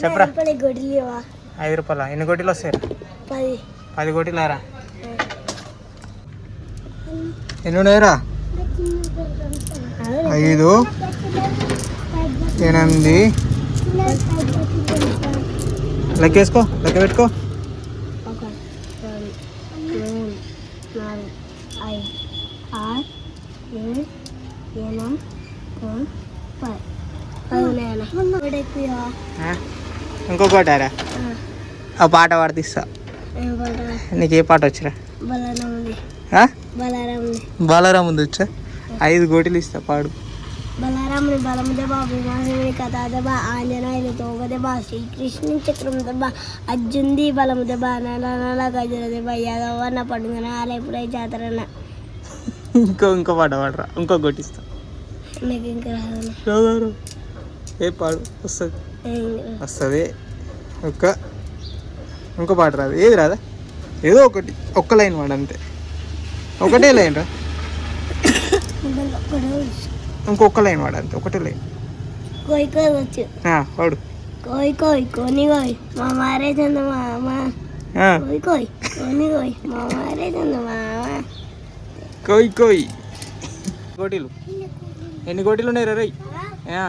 చెప్పరా 5 రూపాయల ఎన్ని గోటీలు వస్తాయి? 10 గోటీలు రా. ఎన్ని ఉన్నాయిరా? 5 8 లెక్కేసుకో, లెక్క పెట్టుకో. 1 2 3 4 5 6 7 8 10. ఇంకో కోటారా? ఆ పాట పాడిస్తా. నీకు ఏ పాట వచ్చిరా? బలరాం ఉంది వచ్చా? 5 గోటీలు ఇస్తా, పాడు. బలరాముని బలముదబా వినాశుని కథాదబా ఆంజనేయులు తోగదబా శ్రీకృష్ణుని చక్రముదబా అర్జుంది బలముదబా నల గజరదబా యాదవ నా పండుగన ఆలయపురై జాతరన. ఇంకో పాట పాడరా, ఇంకో గోటిస్తా. నాకు ఇంకా రాదు. ఏ పాడు వస్తుంది. ఇంకో పాట రాదు? ఏది రాదా? ఏదో ఒకటి, ఒక్క లైన్ వాడు అంతే. ఒకటే లైన్ రా, ఇంకొక లైన్ వాడు అంతే, ఒకటే లైన్. వాడు కోయి కోయి కోని కోయి మా మారే చందమామ కోయి కోయి కోని కోయి మా మారే చందమామ. కోయి కోయి. గోటీలు ఎన్ని గోటీలు ఉన్నాయి రా?